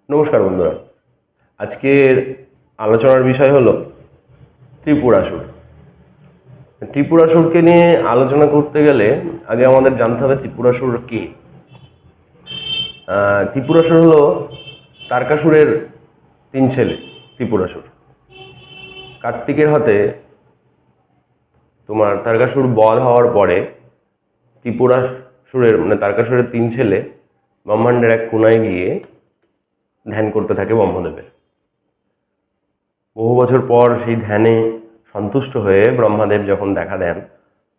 নমস্কার বন্ধুরা। আজকের আলোচনার বিষয় হলো ত্রিপুরাসুর। ত্রিপুরাসুরকে নিয়ে আলোচনা করতে গেলে আগে আমাদের জানতে হবে ত্রিপুরাসুর কে। ত্রিপুরাসুর হলো তারকাসুরের 3 ছেলে। ত্রিপুরাসুর কার্তিকের হাতে তোমার তারকাসুর বধ হওয়ার পরে ত্রিপুরাসুরের তারকাসুরের 3 ছেলে ব্রহ্মাণ্ডের এক কোনায় গিয়ে ধ্যান করতে থাকে ব্রহ্মদেবের। বহু বছর পর সেই ধ্যানে সন্তুষ্ট হয়ে ব্রহ্মাদেব যখন দেখা দেন,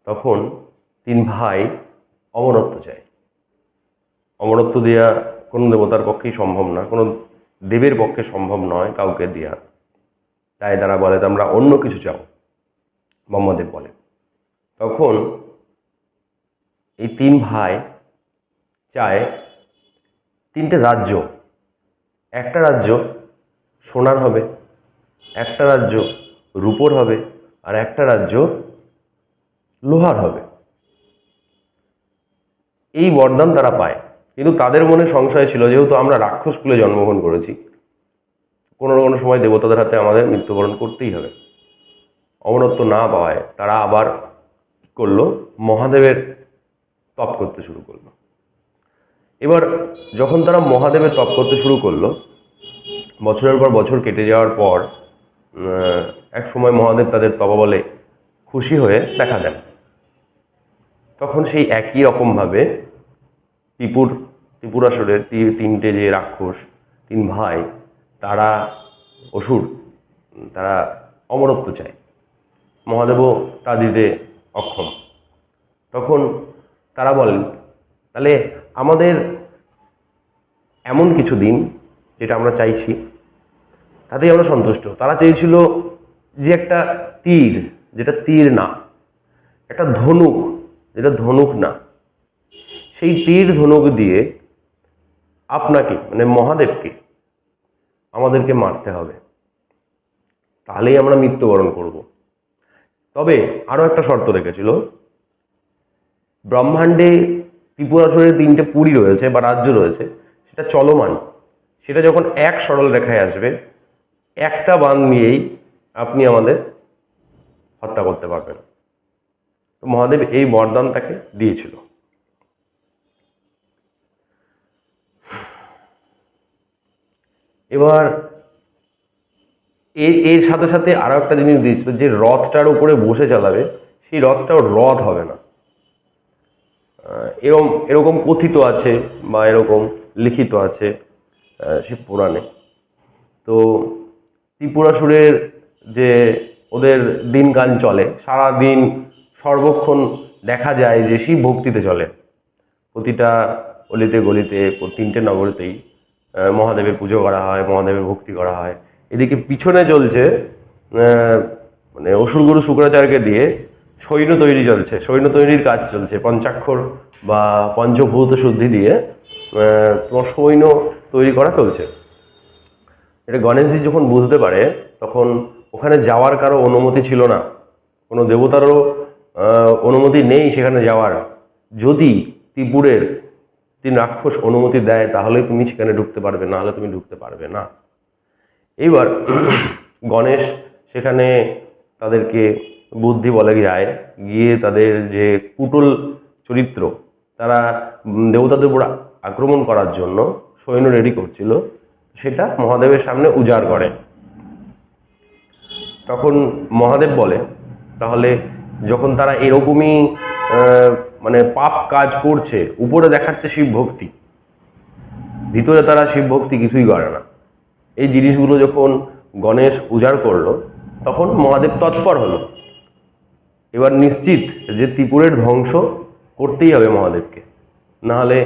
তখন 3 ভাই অমরত্ব চায়। অমরত্ব দেওয়া কোনো দেবতার পক্ষেই সম্ভব না, কোনো দেবের পক্ষে সম্ভব নয় কাউকে দেওয়া। তাই তারা বলে তোমরা অন্য কিছু চাও, ব্রহ্মদেব বলে। তখন এই 3 ভাই চায় 3টে রাজ্য। একটা রাজ্য সোনার হবে, একটা রাজ্য রূপোর হবে, আর একটা রাজ্য লোহার হবে। এই বরদান তারা পায়, কিন্তু তাদের মনে সংশয় ছিল, যেহেতু আমরা রাক্ষস কুলে জন্মগ্রহণ করেছি, কোনো না কোনো সময় দেবতাদের হাতে আমাদের মৃত্যুবরণ করতেই হবে। অমরত্ব না পাওয়ায় তারা আবার করলো, মহাদেবের তপ করতে শুরু করলো। এবার যখন তারা মহাদেবের তপ করতে শুরু করলো, বছরের পর বছর কেটে যাওয়ার পর এক সময় মহাদেব তাদের তপবলে খুশি হয়ে দেখা দেন। তখন সেই একই রকমভাবে ত্রিপুরাসুরের 3টে যে রাক্ষস, 3 ভাই, তারা অসুর, তারা অমরত্ব চায়। মহাদেবও তা দিতে অক্ষম। তখন তারা বলেন, তাহলে আমাদের এমন কিছু দিন যেটা আমরা চাইছি, তাতেই আমরা সন্তুষ্ট। তারা চেয়েছিল যে একটা তীর, যেটা তীর না, একটা ধনুক, যেটা ধনুক না, সেই তীর ধনুক দিয়ে আপনাকে মহাদেবকে আমাদেরকে মারতে হবে, তাহলেই আমরা মৃত্যুবরণ করব। তবে আরও একটা শর্ত রেখেছিল, ব্রহ্মাণ্ডে ত্রিপুরাসুরের 3টে পুরী রয়েছে বা রাজ্য রয়েছে, সেটা চলমান। সেটা যখন এক সরল রেখায় আসবে, একটা বাণ নিয়েই আপনি আমাদের হত্যা করতে পারবেন। তো মহাদেব এই বরদান তাকে দিয়েছিল। এবার এর সাথে সাথে আরো একটা জিনিস দিয়েছিল, যে রথটার উপরে বসে চালাবে, সেই রথটাও রথ হবে না। এরকম কথিত আছে বা এরকম লিখিত আছে সে পুরাণে। তো ত্রিপুরাসুরের যে ওদের দিনকাল চলে, সারা দিন সর্বক্ষণ দেখা যায় যে শিব ভক্তিতে চলে। প্রতিটা অলিতে গলিতে, 3টে নগরীতেই মহাদেবের পুজো করা হয়, মহাদেবের ভক্তি করা হয়। এদিকে পিছনে চলছে অসুরগুরু শুক্রাচার্যকে দিয়ে সৈন্য তৈরি চলছে, সৈন্য তৈরির কাজ চলছে। পঞ্চাক্ষর বা পঞ্চভূত শুদ্ধি দিয়ে তোমার সৈন্য তৈরি করা চলছে। এটা গণেশজি যখন বুঝতে পারে, তখন ওখানে যাওয়ার কারো অনুমতি ছিল না, কোনো দেবতারও অনুমতি নেই সেখানে যাওয়ার। যদি ত্রিপুরের 3 রাক্ষস অনুমতি দেয়, তাহলেই তুমি সেখানে ঢুকতে পারবে, না হলে তুমি ঢুকতে পারবে না। এইবার গণেশ সেখানে তাদেরকে বুদ্ধি বলে যায়, গিয়ে তাদের যে কুটল চরিত্র, তারা দেবতাদের উপর আক্রমণ করার জন্য সৈন্য রেডি করছিল, সেটা মহাদেবের সামনে উজাড় করে। তখন মহাদেব বলে, তাহলে যখন তারা এরকমই পাপ কাজ করছে, উপরে দেখাচ্ছে শিব ভক্তি, ভিতরে তারা শিব ভক্তি কিছুই করে না। এই জিনিসগুলো যখন গণেশ উজাড় করলো, তখন মহাদেব তৎপর হলো। এবার নিশ্চিত যে ত্রিপুরের ধ্বংস করতেই হবে মহাদেবকে, নাহলে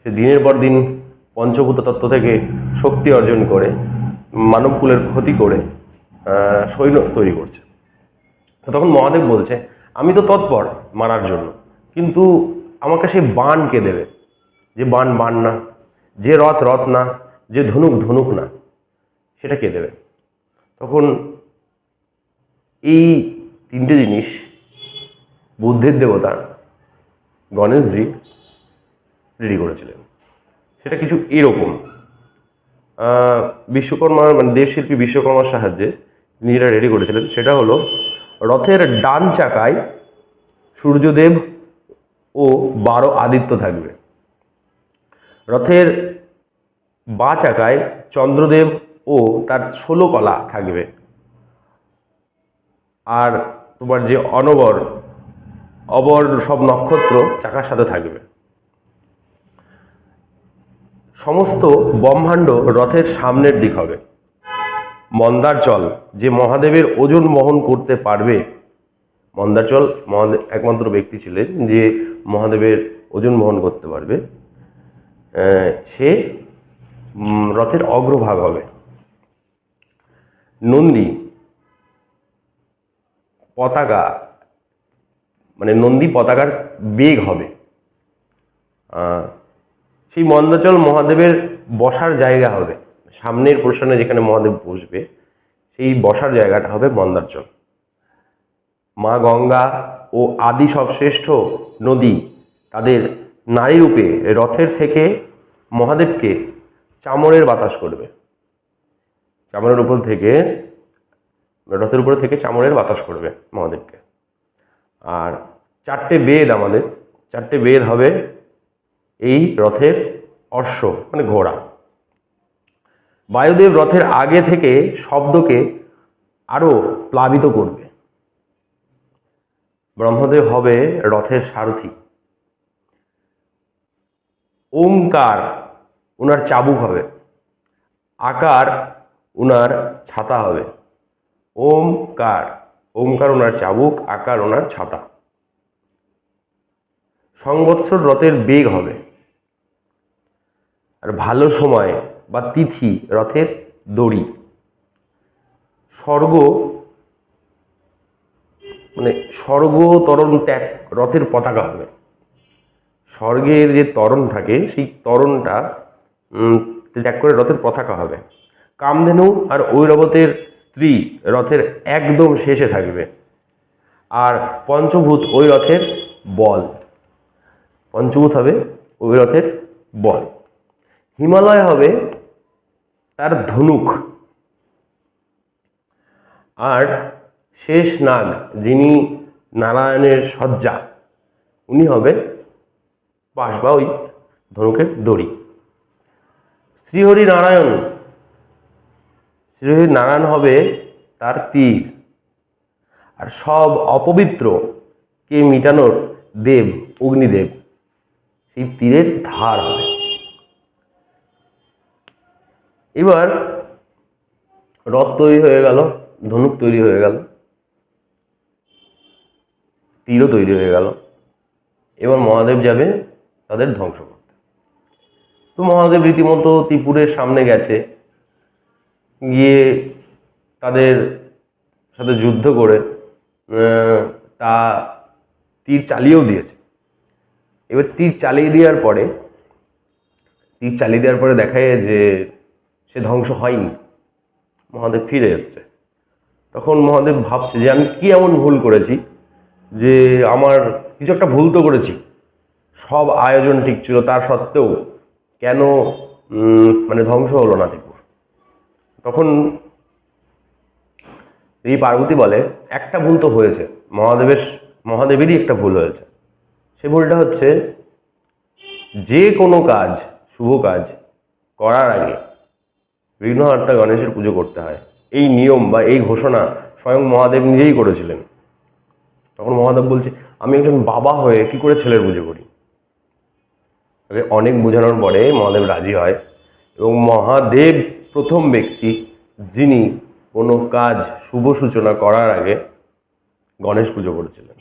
সে দিনের পর দিন পঞ্চভূত তত্ত্ব থেকে শক্তি অর্জন করে মানবকুলের ক্ষতি করে সৈন্য তৈরি করছে। তো তখন মহাদেব বলছে, আমি তো তৎপর মারার জন্য, কিন্তু আমাকে সেই বাণ কে দেবে? যে বাণ বাণ না, যে রথ রথ না, যে ধনুক ধনুক না, সেটা কে দেবে? তখন এই 3টে জিনিস বুদ্ধির দেবতা গণেশজি রেডি করেছিলেন। সেটা কিছু এরকম, বিশ্বকর্মা মানে দেবশিল্পী বিশ্বকর্মার সাহায্যে নিজেরা রেডি করেছিলেন, সেটা হলো রথের ডান চাকায় সূর্যদেব ও 12 আদিত্য থাকবে, রথের বাঁ চাকায় চন্দ্রদেব ও তার 16 কলা থাকবে, আর তোমার যে অবর সব নক্ষত্র চাকার সাথে থাকবে। সমস্ত ব্রহ্মাণ্ড রথের সামনের দিক হবে। মন্দারচল যে মহাদেবের ওজন বহন করতে পারবে, মন্দারচল একমাত্র ব্যক্তি ছিলেন যে মহাদেবের ওজন বহন করতে পারবে, সে রথের অগ্রভাগ হবে। নন্দী পতাকা মানে নন্দী পতাকার বেগ হবে। সেই মন্দারচল মহাদেবের বসার জায়গা হবে, সামনের পোর্শনে যেখানে মহাদেব বসবে সেই বসার জায়গাটা হবে মন্দারচল। মা গঙ্গা ও আদি সবশ্রেষ্ঠ নদী তাদের নারী রূপে রথের থেকে মহাদেবকে চামরের বাতাস করবে, চামরের উপর থেকে রথের উপর থেকে চামরের বাতাস করবে মহাদেবকে। আর 4টে বেদ, আমাদের 4টে বেদ হবে এই রথের অশ্ব মানে ঘোড়া। বায়ুদেব রথের আগে থেকে শব্দকে আরো প্লাবিত করবে। ব্রহ্মদেব হবে রথের সারথি। ওমকার উনার চাবুক হবে, আকার উনার ছাতা হবে। ওমকার ওনার চাবুক, আকার ওনার ছাতা। সংবৎসর রথের বেগ হবে। আর ভালো সময় বা তিথি রথের দড়ি। স্বর্গ মানে স্বর্গ তরণ ত্যাগ রথের পতাকা হবে। স্বর্গের যে তরণ থাকে সেই তরণটা ত্যাগ করে রথের পতাকা হবে। কামধেনু আর ঐরাবতের স্ত্রী রথের একদম শেষে থাকবে। আর পঞ্চভূত ওই রথের বল, পঞ্চভূত হবে ওই রথের বল। হিমালয় হবে তার ধনুক। আর শেষ নাগ যিনি নারায়ণের সজ্জা, উনি হবে পাশ বা ওই ধনুকের দড়ি। শ্রীহরি নারায়ণ হবে তার তীর। আর সব অপবিত্রকে মিটানোর দেব অগ্নিদেব, সেই তীরের ধার হবে। এবার রথ তৈরি হয়ে গেল, ধনুক তৈরি হয়ে গেল, তীরও তৈরি হয়ে গেল। এবার মহাদেব যাবে তাদের ধ্বংস করতে। তো মহাদেব রীতিমতো ত্রিপুরের সামনে গেছে, গিয়ে তাদের সাথে যুদ্ধ করে তা তীর চালিয়েও দিয়েছে। এবার তীর চালিয়ে দেওয়ার পরে দেখা যায় যে সে ধ্বংস হয়নি, মহাদেব ফিরে এসছে। তখন মহাদেব ভাবছে যে আমি কি এমন ভুল করেছি, যে আমার কিছু একটা ভুল তো করেছি, সব আয়োজন ঠিক ছিল তার সত্ত্বেও কেন মানে ধ্বংস হলো না ত্রিপুর। তখন এই পার্বতী বলে একটা ভুল তো হয়েছে, মহাদেবেরই একটা ভুল হয়েছে। সে ভুলটা হচ্ছে যে কোনো কাজ, শুভ কাজ করার আগে বিঘ্নহর্তা গণেশের পুজো করতে হয়। এই নিয়ম বা এই ঘোষণা স্বয়ং মহাদেব নিজেই করেছিলেন। তখন মহাদেব বলছে আমি একজন বাবা হয়ে কি করে ছেলের পুজো করি। অনেক বোঝানোর পরে মহাদেব রাজি হয়, এবং মহাদেব প্রথম ব্যক্তি যিনি কোনো কাজ শুভ সূচনা করার আগে গণেশ পুজো করেছিলেন।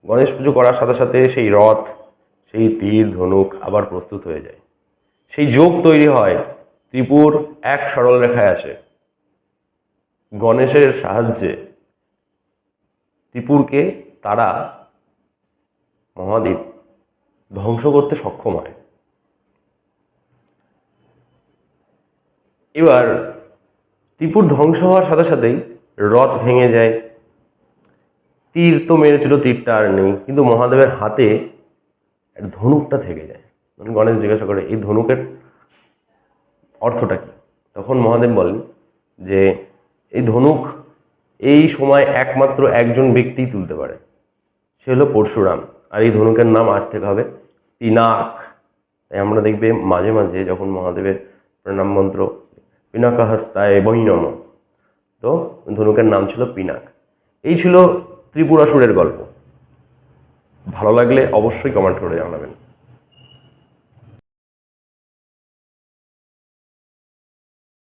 গণেশ পুজো করার সাথে সাথে সেই রথ, সেই তীর ধনুক আবার প্রস্তুত হয়ে যায়। সেই যোগ তৈরি হয়, ত্রিপুর এক সরল রেখায় আসে। গণেশের সাহায্যে ত্রিপুরকে তারা মহাদেব ধ্বংস করতে সক্ষম হয়। এবার ত্রিপুর ধ্বংস হওয়ার সাথে সাথেই রথ ভেঙে যায়। তীর তো মেরেছিল, তীরটা আর নেই, কিন্তু মহাদেবের হাতে ধনুকটা থেকে যায়। গণেশ জিজ্ঞাসা করে এই ধনুকের অর্থটা কি। তখন মহাদেব বলেন যে এই ধনুক এই সময় একমাত্র একজন ব্যক্তিই তুলতে পারে, সে হলো পরশুরাম। আর এই ধনুকের নাম আজ থেকে হবে পিনাক। তাই আমরা দেখবে মাঝে মাঝে যখন মহাদেবের প্রণাম মন্ত্র পিনাকহস্তায় বৈ নমঃ, তো ধনুকের নাম ছিল পিনাক। এই ছিল ত্রিপুরাসুরের গল্প। ভালো লাগলে অবশ্যই কমেন্ট করে জানাবেন।